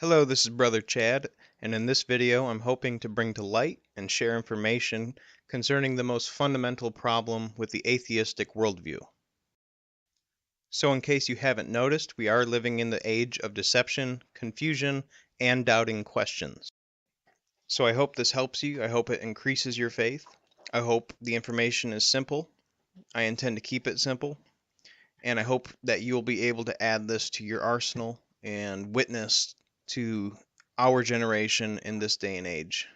Hello, this is Brother Chad, and in this video I'm hoping to bring to light and share information concerning the most fundamental problem with the atheistic worldview. So in case you haven't noticed, we are living in the age of deception, confusion, and doubting questions. So I hope this helps you. I hope it increases your faith. I hope the information is simple. I intend to keep it simple, and I hope that you will be able to add this to your arsenal and witness to our generation in this day and age.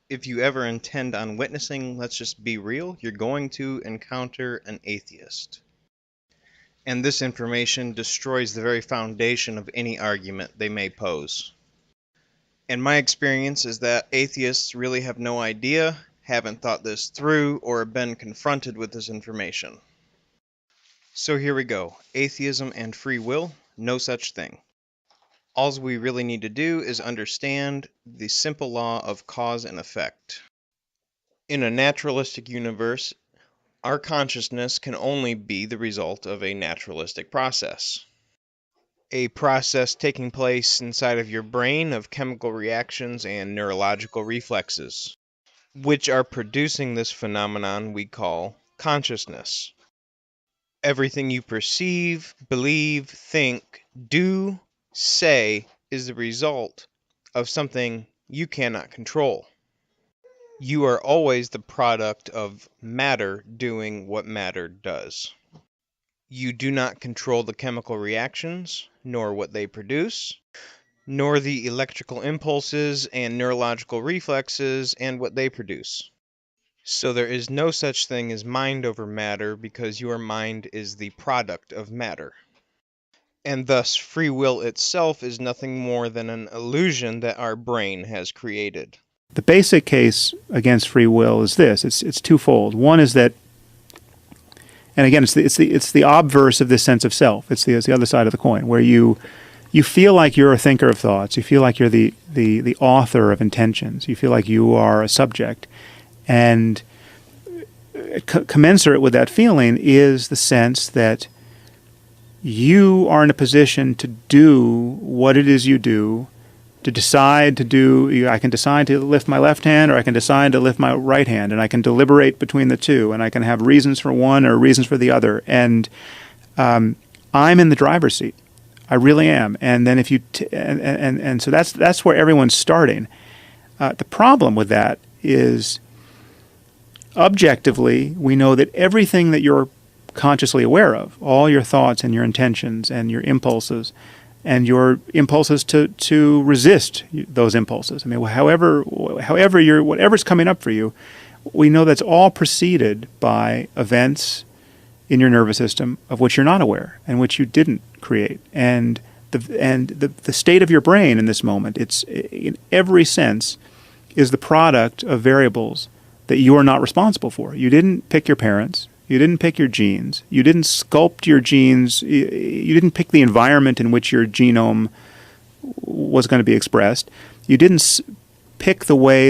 If you ever intend on witnessing, let's just be real, you're going to encounter an atheist. And this information destroys the very foundation of any argument they may pose. And my experience is that atheists really have no idea, haven't thought this through, or been confronted with this information. So here we go. Atheism and free will, no such thing. All we really need to do is understand the simple law of cause and effect. In a naturalistic universe, our consciousness can only be the result of a naturalistic process. A process taking place inside of your brain of chemical reactions and neurological reflexes, which are producing this phenomenon we call consciousness. Everything you perceive, believe, think, do, say is the result of something you cannot control. You are always the product of matter doing what matter does. You do not control the chemical reactions, nor what they produce, nor the electrical impulses and neurological reflexes and what they produce. So there is no such thing as mind over matter because your mind is the product of matter. And thus free will itself is nothing more than an illusion that our brain has created. The basic case against free will is this. It's twofold. One is that, and again, it's the obverse of this sense of self. It's the other side of the coin, where you feel like you're a thinker of thoughts. You feel like you're the author of intentions. You feel like you are a subject. And commensurate with that feeling is the sense that you are in a position to do what it is you do, to decide to do. I can decide to lift my left hand, or I can decide to lift my right hand, and I can deliberate between the two, and I can have reasons for one or reasons for the other. And I'm in the driver's seat. I really am. And then if you and so that's where everyone's starting. The problem with that is, objectively, we know that everything that you're consciously aware of, all your thoughts and your intentions and your impulses to resist those impulses. I mean, whatever's coming up for you, we know that's all preceded by events in your nervous system of which you're not aware and which you didn't create. And the state of your brain in this moment, it's in every sense, is the product of variables that you are not responsible for. You didn't pick your parents. You didn't pick your genes. You didn't sculpt your genes. You didn't pick the environment in which your genome was going to be expressed. You didn't pick the way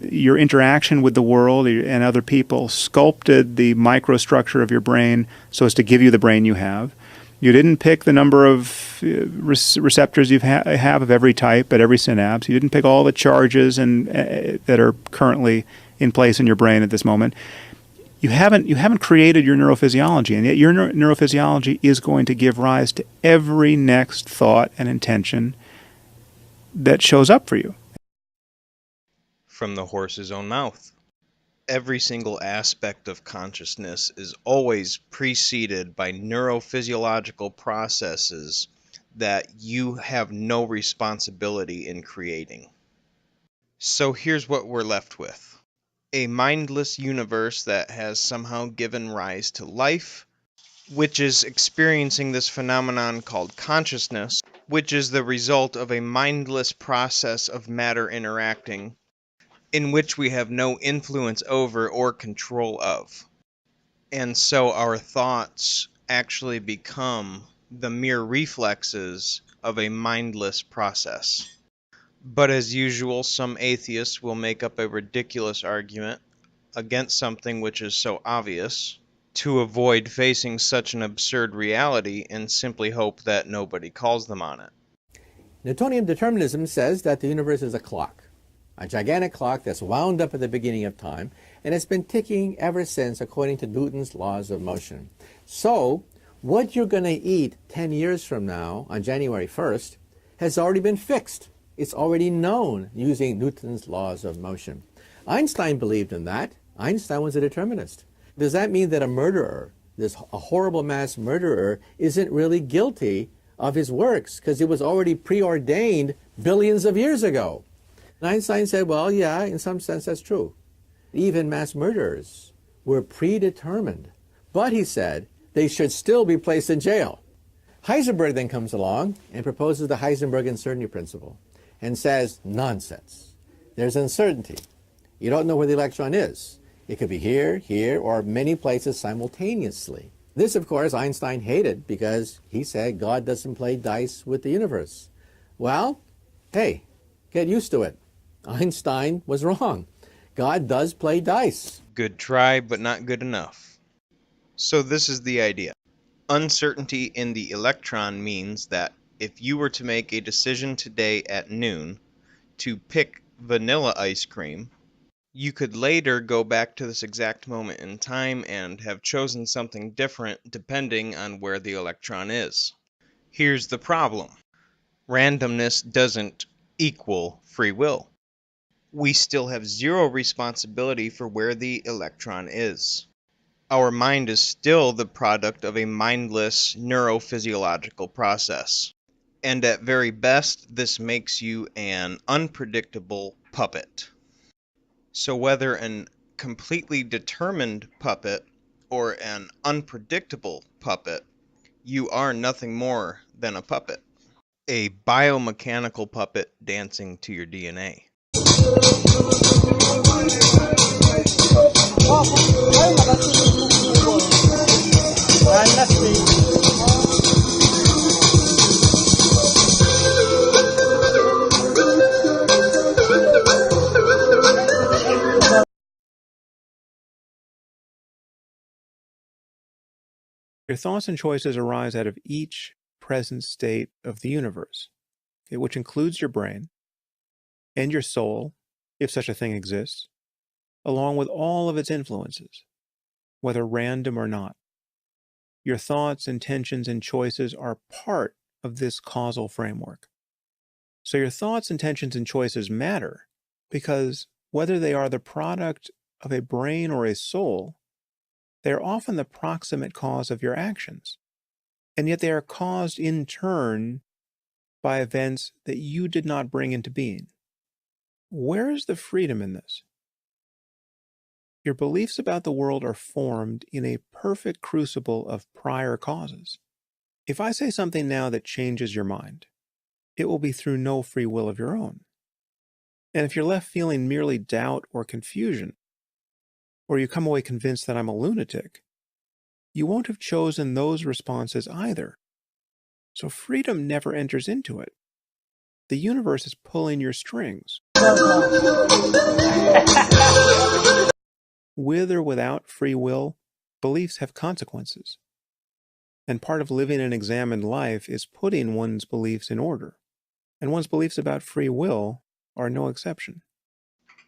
your interaction with the world and other people sculpted the microstructure of your brain so as to give you the brain you have. You didn't pick the number of receptors you have of every type at every synapse. You didn't pick all the charges that are currently in place in your brain at this moment. You haven't created your neurophysiology, and yet your neurophysiology is going to give rise to every next thought and intention that shows up for you. From the horse's own mouth. Every single aspect of consciousness is always preceded by neurophysiological processes that you have no responsibility in creating. So here's what we're left with. A mindless universe that has somehow given rise to life, which is experiencing this phenomenon called consciousness, which is the result of a mindless process of matter interacting, in which we have no influence over or control of. And so our thoughts actually become the mere reflexes of a mindless process. But as usual, some atheists will make up a ridiculous argument against something which is so obvious to avoid facing such an absurd reality and simply hope that nobody calls them on it. Newtonian determinism says that the universe is a clock, a gigantic clock that's wound up at the beginning of time, and it's been ticking ever since according to Newton's laws of motion. So, what you're going to eat 10 years from now, on January 1st, has already been fixed. It's already known using Newton's laws of motion. Einstein believed in that. Einstein was a determinist. Does that mean that a murderer, a horrible mass murderer, isn't really guilty of his works because it was already preordained billions of years ago? And Einstein said, well, yeah, in some sense that's true. Even mass murderers were predetermined. But he said they should still be placed in jail. Heisenberg then comes along and proposes the Heisenberg uncertainty principle and says, nonsense. There's uncertainty. You don't know where the electron is. It could be here, here, or many places simultaneously. This, of course, Einstein hated because he said God doesn't play dice with the universe. Well, hey, get used to it. Einstein was wrong. God does play dice. Good try, but not good enough. So this is the idea. Uncertainty in the electron means that if you were to make a decision today at noon to pick vanilla ice cream, you could later go back to this exact moment in time and have chosen something different depending on where the electron is. Here's the problem. Randomness doesn't equal free will. We still have zero responsibility for where the electron is. Our mind is still the product of a mindless neurophysiological process. And at very best, this makes you an unpredictable puppet. So whether an completely determined puppet or an unpredictable puppet, you are nothing more than a puppet. A biomechanical puppet dancing to your DNA. Your thoughts and choices arise out of each present state of the universe, okay, which includes your brain and your soul, if such a thing exists, along with all of its influences, whether random or not. Your thoughts, intentions, and choices are part of this causal framework. So your thoughts, intentions, and choices matter because whether they are the product of a brain or a soul, they are often the proximate cause of your actions, and yet they are caused in turn by events that you did not bring into being. Where is the freedom in this? Your beliefs about the world are formed in a perfect crucible of prior causes. If I say something now that changes your mind, it will be through no free will of your own. And if you're left feeling merely doubt or confusion, or you come away convinced that I'm a lunatic, you won't have chosen those responses either. So freedom never enters into it. The universe is pulling your strings. With or without free will, beliefs have consequences. And part of living an examined life is putting one's beliefs in order. And one's beliefs about free will are no exception.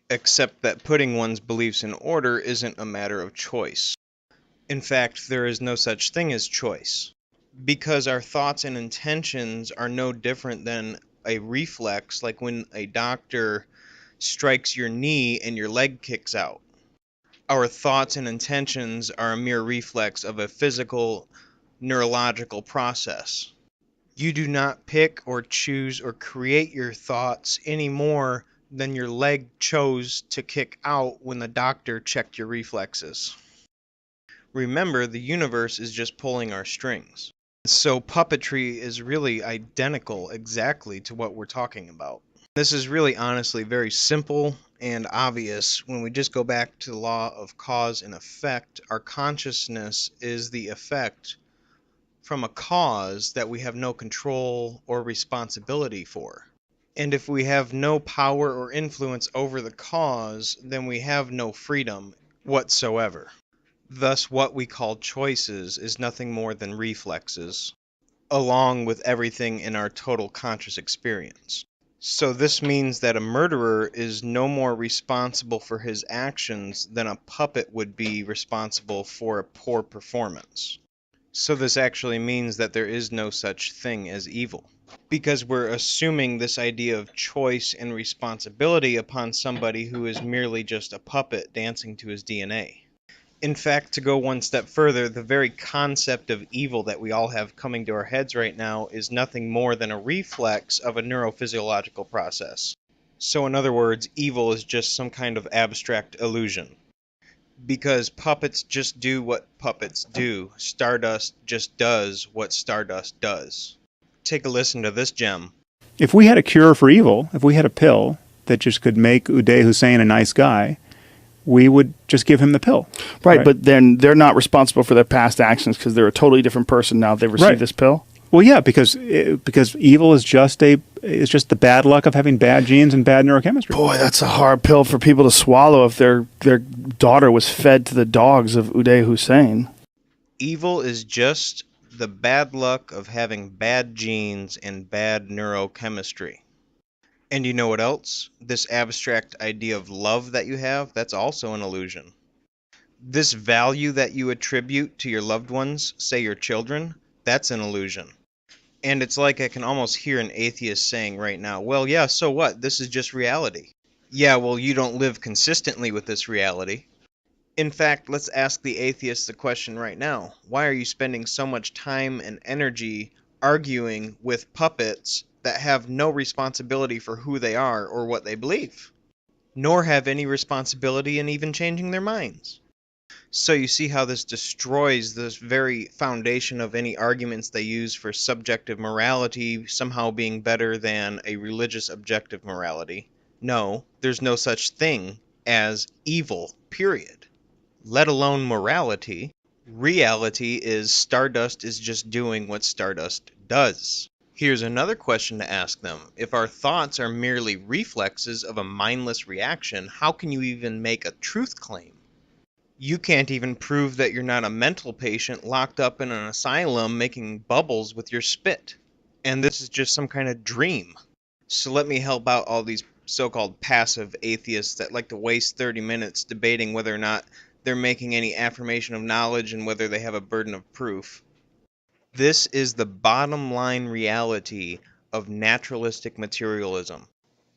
Except that putting one's beliefs in order isn't a matter of choice. In fact, there is no such thing as choice. Because our thoughts and intentions are no different than a reflex, like when a doctor strikes your knee and your leg kicks out. Our thoughts and intentions are a mere reflex of a physical, neurological process. You do not pick or choose or create your thoughts any more than your leg chose to kick out when the doctor checked your reflexes. Remember, the universe is just pulling our strings. So puppetry is really identical exactly to what we're talking about. This is really honestly very simple and obvious when we just go back to the law of cause and effect. Our consciousness is the effect from a cause that we have no control or responsibility for. And if we have no power or influence over the cause, then we have no freedom whatsoever. Thus, what we call choices is nothing more than reflexes. along with everything in our total conscious experience. So this means that a murderer is no more responsible for his actions than a puppet would be responsible for a poor performance. So this actually means that there is no such thing as evil, because we're assuming this idea of choice and responsibility upon somebody who is merely just a puppet dancing to his DNA. In fact, to go one step further, the very concept of evil that we all have coming to our heads right now is nothing more than a reflex of a neurophysiological process. So in other words, evil is just some kind of abstract illusion. Because puppets just do what puppets do. Stardust just does what Stardust does. Take a listen to this gem. If we had a cure for evil, if we had a pill that just could make Uday Hussein a nice guy, we would just give him the pill. Right, but then they're not responsible for their past actions because they're a totally different person now they've received this pill. Well, yeah, because evil is just the bad luck of having bad genes and bad neurochemistry. Boy, that's a hard pill for people to swallow if their daughter was fed to the dogs of Uday Hussein. Evil is just the bad luck of having bad genes and bad neurochemistry. And you know what else? This abstract idea of love that you have, that's also an illusion. This value that you attribute to your loved ones, say your children, that's an illusion. And it's like I can almost hear an atheist saying right now, well, yeah, so what? This is just reality. Yeah, well, you don't live consistently with this reality. In fact, let's ask the atheist the question right now. Why are you spending so much time and energy arguing with puppets that have no responsibility for who they are or what they believe, nor have any responsibility in even changing their minds? So you see how this destroys this very foundation of any arguments they use for subjective morality somehow being better than a religious objective morality. No, there's no such thing as evil, period. Let alone morality. Reality is Stardust is just doing what Stardust does. Here's another question to ask them. If our thoughts are merely reflexes of a mindless reaction, how can you even make a truth claim? You can't even prove that you're not a mental patient locked up in an asylum making bubbles with your spit. And this is just some kind of dream. So let me help out all these so-called passive atheists that like to waste 30 minutes debating whether or not they're making any affirmation of knowledge and whether they have a burden of proof. This is the bottom line reality of naturalistic materialism.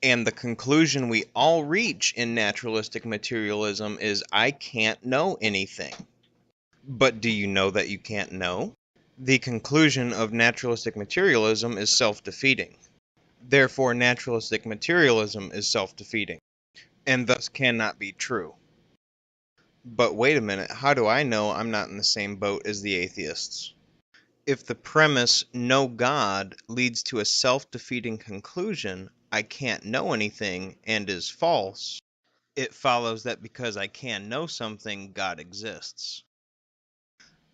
And the conclusion we all reach in naturalistic materialism is I can't know anything. But do you know that you can't know? The conclusion of naturalistic materialism is self-defeating. Therefore, naturalistic materialism is self-defeating, and thus cannot be true. But wait a minute, how do I know I'm not in the same boat as the atheists? If the premise, no God, leads to a self-defeating conclusion, I can't know anything, and is false, it follows that because I can know something, God exists.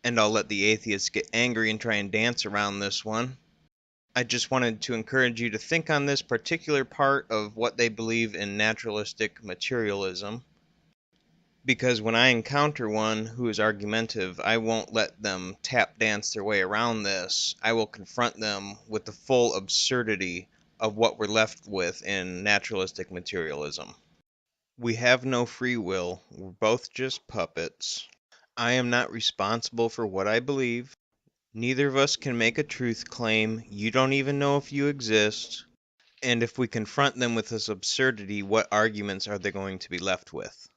And I'll let the atheists get angry and try and dance around this one. I just wanted to encourage you to think on this particular part of what they believe in naturalistic materialism, because when I encounter one who is argumentative, I won't let them tap dance their way around this. I will confront them with the full absurdity of what we're left with in naturalistic materialism. We have no free will. We're both just puppets. I am not responsible for what I believe. Neither of us can make a truth claim. You don't even know if you exist. And if we confront them with this absurdity, what arguments are they going to be left with?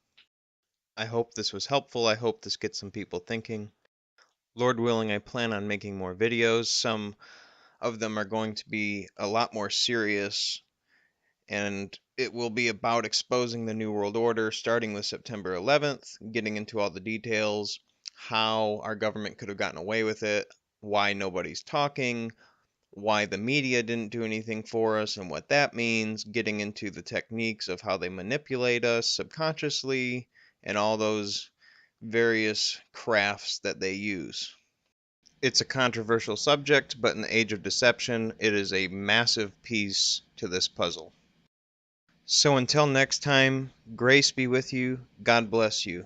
I hope this was helpful. I hope this gets some people thinking. Lord willing, I plan on making more videos. Some of them are going to be a lot more serious, and it will be about exposing the New World Order, starting with September 11th, getting into all the details, how our government could have gotten away with it, why nobody's talking, why the media didn't do anything for us and what that means, getting into the techniques of how they manipulate us subconsciously, and all those various crafts that they use. It's a controversial subject, but in the age of deception, it is a massive piece to this puzzle. So until next time, grace be with you, God bless you.